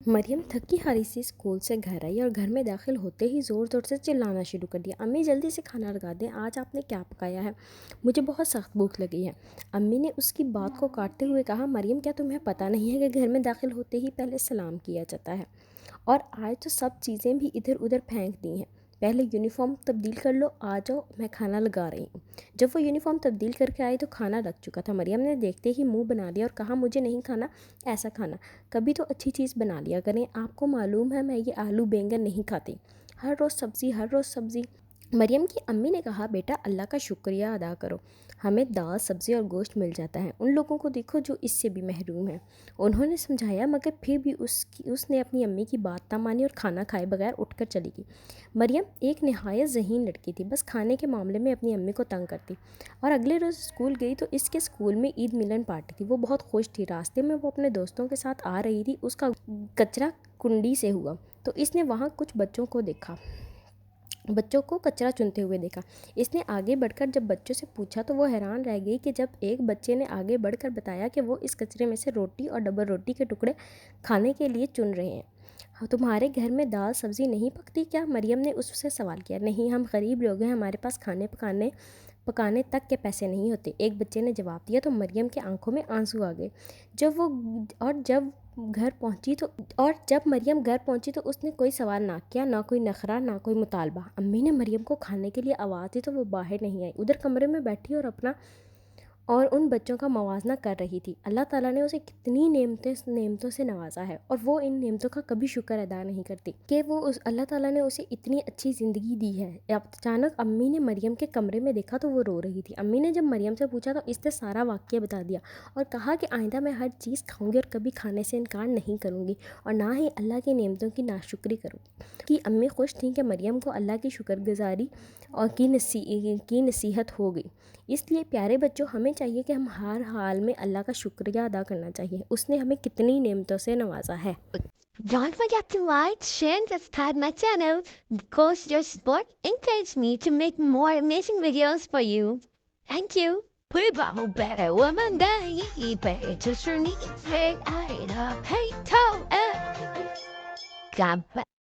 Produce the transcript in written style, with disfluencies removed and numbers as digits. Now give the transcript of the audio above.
مریم تھکی ہاری سی school سے گھر آئی اور گھر میں داخل ہوتے ہی زور زور سے چلانا شروع کر دیا۔ امی جلدی سے کھانا لگا دیں، آج آپ نے کیا پکایا ہے؟ مجھے بہت سخت بھوک لگی ہے۔ امی نے اس کی بات کو کاٹتے ہوئے کہا، مریم کیا تمہیں پتہ نہیں ہے کہ گھر میں داخل ہوتے ہی پہلے سلام کیا جاتا ہے؟ اور آج تو سب چیزیں بھی ادھر ادھر پھینک دی ہیں۔ پہلے یونیفارم تبدیل کر لو، آ جاؤ میں کھانا لگا رہی ہوں۔ جب وہ یونیفارم تبدیل کر کے آئی تو کھانا لگ چکا تھا۔ مریم نے دیکھتے ہی منہ بنا لیا اور کہا، مجھے نہیں کھانا ایسا کھانا، کبھی تو اچھی چیز بنا لیا کریں، آپ کو معلوم ہے میں یہ آلو بینگن نہیں کھاتی، ہر روز سبزی ہر روز سبزی۔ مریم کی امی نے کہا، بیٹا اللہ کا شکریہ ادا کرو، ہمیں دال سبزی اور گوشت مل جاتا ہے، ان لوگوں کو دیکھو جو اس سے بھی محروم ہیں۔ انہوں نے سمجھایا، مگر پھر بھی اس نے اپنی امی کی بات نہ مانی اور کھانا کھائے بغیر اٹھ کر چلی گئی۔ مریم ایک نہایت ذہین لڑکی تھی، بس کھانے کے معاملے میں اپنی امی کو تنگ کرتی۔ اور اگلے روز اسکول گئی تو اس کے اسکول میں عید ملن پارٹی تھی، وہ بہت خوش تھی۔ راستے میں وہ اپنے دوستوں کے ساتھ آ رہی تھی، اس کا کچرا کنڈی سے ہوا تو اس نے وہاں کچھ بچوں کو کچرا چنتے ہوئے دیکھا۔ اس نے آگے بڑھ کر جب بچوں سے پوچھا تو وہ حیران رہ گئی کہ جب ایک بچے نے آگے بڑھ کر بتایا کہ وہ اس کچرے میں سے روٹی اور ڈبل روٹی کے ٹکڑے کھانے کے لیے چن رہے ہیں۔ تمہارے گھر میں دال سبزی نہیں پکتی کیا؟ مریم نے اس سے سوال کیا۔ نہیں، ہم غریب لوگ ہیں، ہمارے پاس کھانے پکانے تک کے پیسے نہیں ہوتے، ایک بچے نے جواب دیا تو مریم کے آنکھوں میں آنسو آ گئے۔ جب مریم گھر پہنچی تو اس نے کوئی سوال نہ کیا، نہ کوئی نخرہ، نہ کوئی مطالبہ۔ امی نے مریم کو کھانے کے لیے آواز دی تو وہ باہر نہیں آئی، ادھر کمرے میں بیٹھی اور ان بچوں کا موازنہ کر رہی تھی۔ اللہ تعالیٰ نے اسے کتنی نعمتوں سے نوازا ہے اور وہ ان نعمتوں کا کبھی شکر ادا نہیں کرتی کہ اللہ تعالیٰ نے اسے اتنی اچھی زندگی دی ہے۔ اچانک امی نے مریم کے کمرے میں دیکھا تو وہ رو رہی تھی۔ امی نے جب مریم سے پوچھا تو اس نے سارا واقعہ بتا دیا اور کہا کہ آئندہ میں ہر چیز کھاؤں گی اور کبھی کھانے سے انکار نہیں کروں گی اور نہ ہی اللہ کی نعمتوں کی ناشکری کروں گی۔ کہ امی خوش تھیں کہ مریم کو اللہ کی شکر گزاری اور کی نصیحت ہو گئی۔ اس لیے پیارے بچوں، ہمیں چاہیے کہ ہم ہر حال میں اللہ کا شکریہ ادا کرنا چاہیے، اس نے ہمیں کتنی نعمتوں سے نوازا ہے۔ Don't forget to like, share, and subscribe my channel because your support encourages me to make more amazing videos for you. Thank you. Better woman day, better